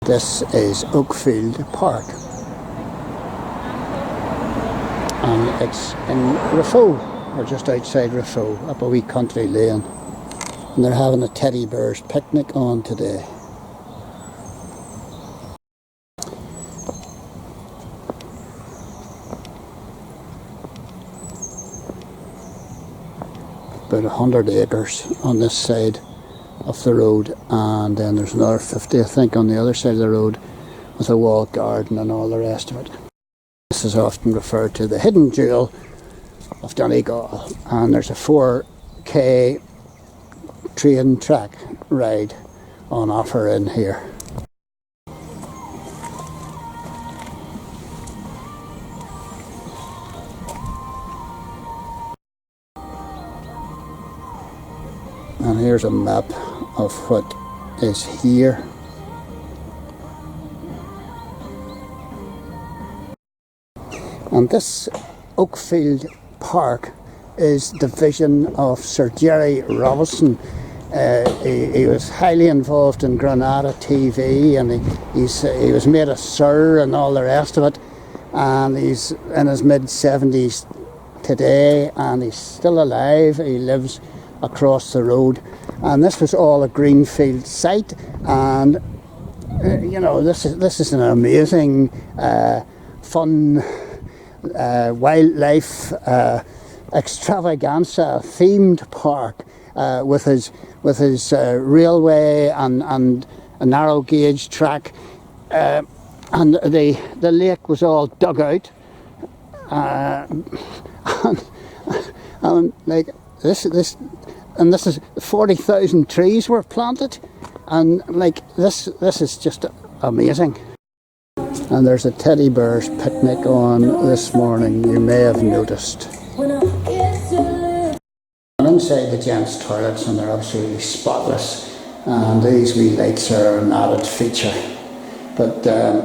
This is Oakfield Park, and it's in Raphoe, or just outside Raphoe, up a wee country lane, and they're having a teddy bears picnic on today. About 100 acres on this side of the road, and then there's another 50 I think on the other side of the road with a walled garden and all the rest of it. This is often referred to the hidden jewel of Donegal, and there's a 4K train track ride on offer in here. And here's a map of what is here. And this Oakfield Park is the vision of Sir Gerry Robinson. He was highly involved in Granada TV, and he was made a Sir and all the rest of it. And he's in his mid-70s today, and he's still alive. He lives across the road, and this was all a greenfield site, and you know, this is an amazing fun wildlife extravaganza themed park with his railway and a narrow gauge track, and the lake was all dug out, and like this is 40,000 trees were planted, and like this is just amazing. And there's a teddy bears picnic on this morning, you may have noticed. And inside the gents' toilets, and they're absolutely spotless, and these wee lights are an added feature. But they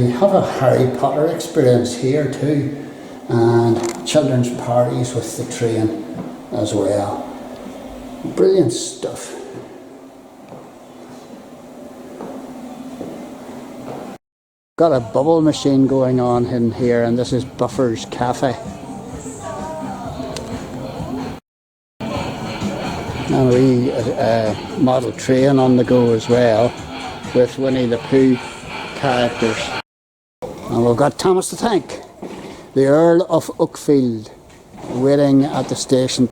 have a Harry Potter experience here too, and children's parties with the train as well. Brilliant stuff. Got a bubble machine going on in here, and this is Buffer's Cafe. And we model train on the go as well, with Winnie the Pooh characters. And we've got Thomas the Tank, the Earl of Oakfield, waiting at the station.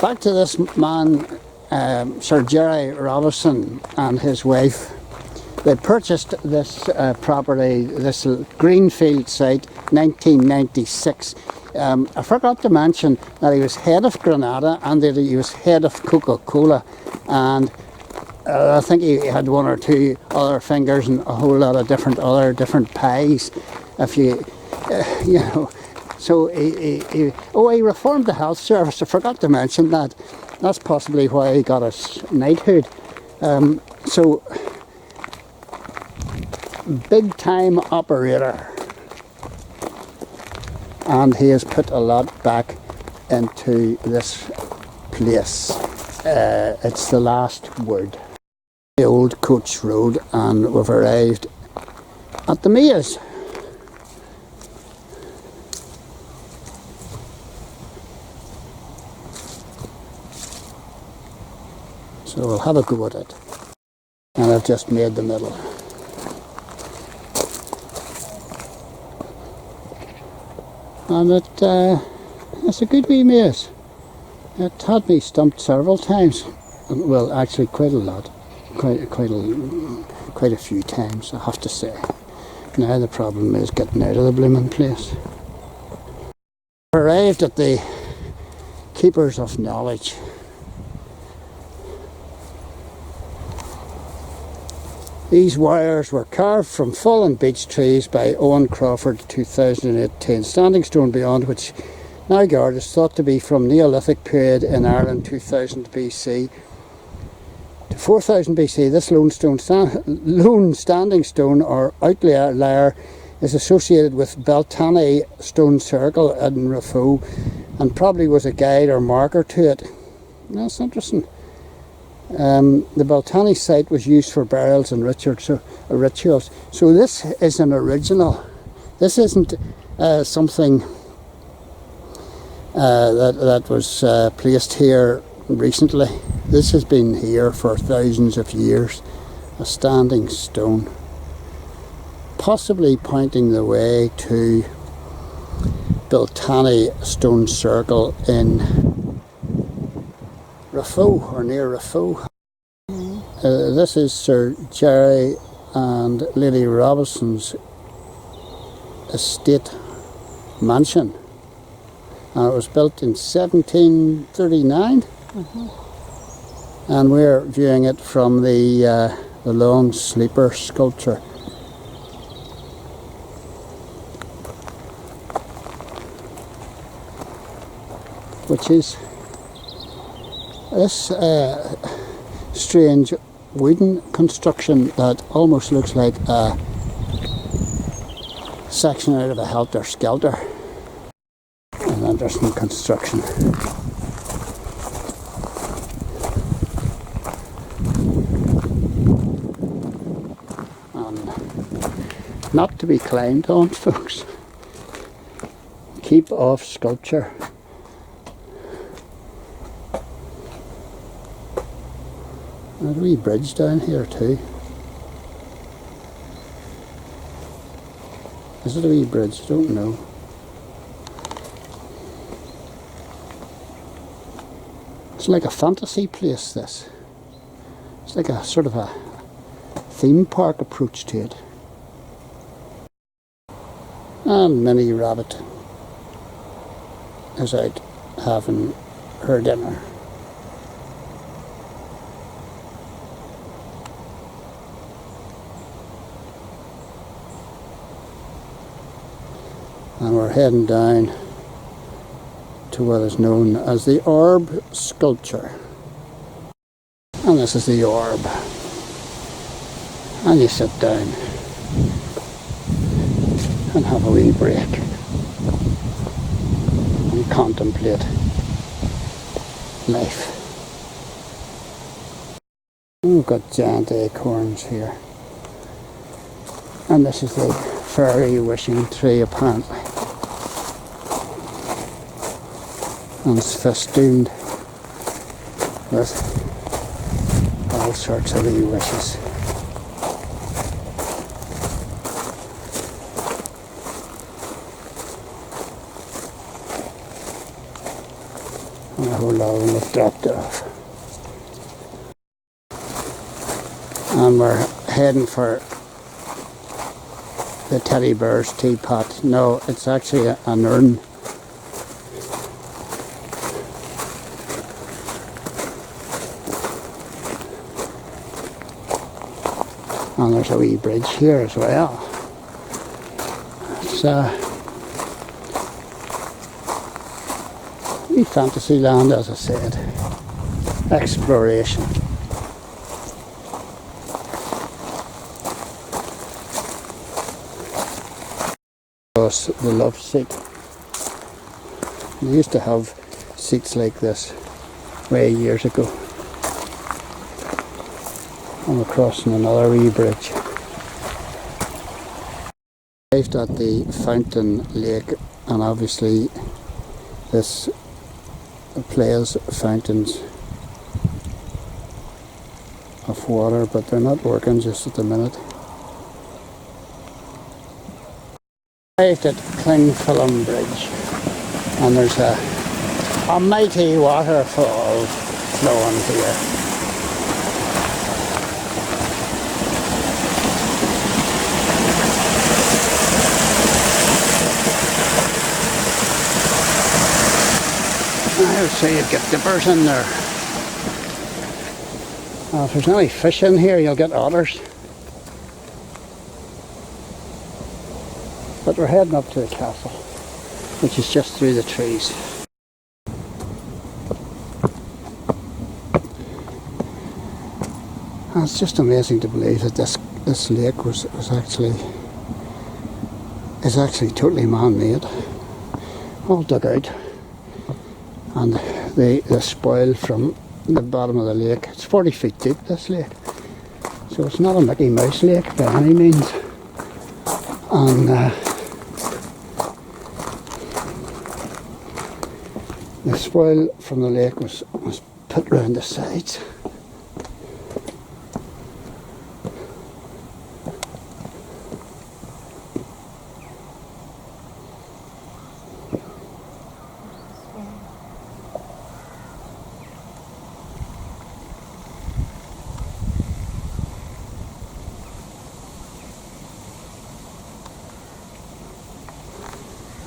Back to this man, Sir Gerry Robinson and his wife. They purchased this property, this greenfield site, 1996. I forgot to mention that he was head of Granada and that he was head of Coca-Cola, and I think he had one or two other fingers and a whole lot of different pies, if you know. So he reformed the health service. I forgot to mention that. That's possibly why he got his knighthood. So big time operator, and he has put a lot back into this place. It's the last word. The old coach road, and we've arrived at the maze. So we'll have a go at it. And I've just made the middle. And it's a good wee maze. It had me stumped several times. Well, actually quite a lot. Quite a few times, I have to say. Now the problem is getting out of the blooming place. Arrived at the Keepers of Knowledge. These wires were carved from fallen beech trees by Owen Crawford, 2018. Standing stone beyond which now guard is thought to be from Neolithic period in Ireland, 2000 BC to 4000 BC. This lone standing stone or outlier is associated with Beltane Stone Circle in Raphoe, and probably was a guide or marker to it. That's interesting. The Beltane site was used for burials and rituals. So this is an original. This isn't something that was placed here recently. This has been here for thousands of years. A standing stone, possibly pointing the way to Beltane Stone Circle in Raphoe, or near Raphoe. This is Sir Gerry and Lady Robinson's estate mansion, and it was built in 1739. And we're viewing it from the long sleeper sculpture. Which is this strange wooden construction that almost looks like a section out of a Helter Skelter. An interesting construction. And not to be climbed on, folks. Keep off sculpture. There's a wee bridge down here too. Is it a wee bridge? I don't know. It's like a fantasy place, this. It's like a sort of a theme park approach to it. And Minnie Rabbit is out having her dinner. And we're heading down to what is known as the Arb Sculpture. And this is the Arb. And you sit down and have a wee break and contemplate life. We've got giant acorns here. And this is the fairy wishing tree, apparently. And it's festooned with all sorts of wee wishes. And a whole lot of them have dropped off. And we're heading for the teddy bear's teapot. No, it's actually an urn. And there's a wee bridge here as well. It's wee fantasy land, as I said. Exploration. The love seat. We used to have seats like this way years ago. And we're crossing another wee bridge. Arrived at the fountain lake, and obviously this plays fountains of water, but they're not working just at the minute. Arrived at Clingfillam Bridge, and there's a mighty waterfall flowing here. I'll say you get dippers in there. If there's any fish in here, you'll get otters. But we're heading up to the castle, which is just through the trees. And it's just amazing to believe that this lake is actually totally man-made, all dug out, and the spoil from the bottom of the lake. It's 40 feet deep, this lake. So it's not a Mickey Mouse lake by any means. And the spoil from the lake was put round the sides.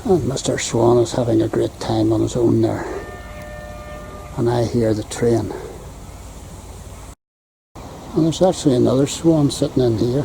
And Mr. Swan is having a great time on his own there. And I hear the train. And there's actually another swan sitting in here.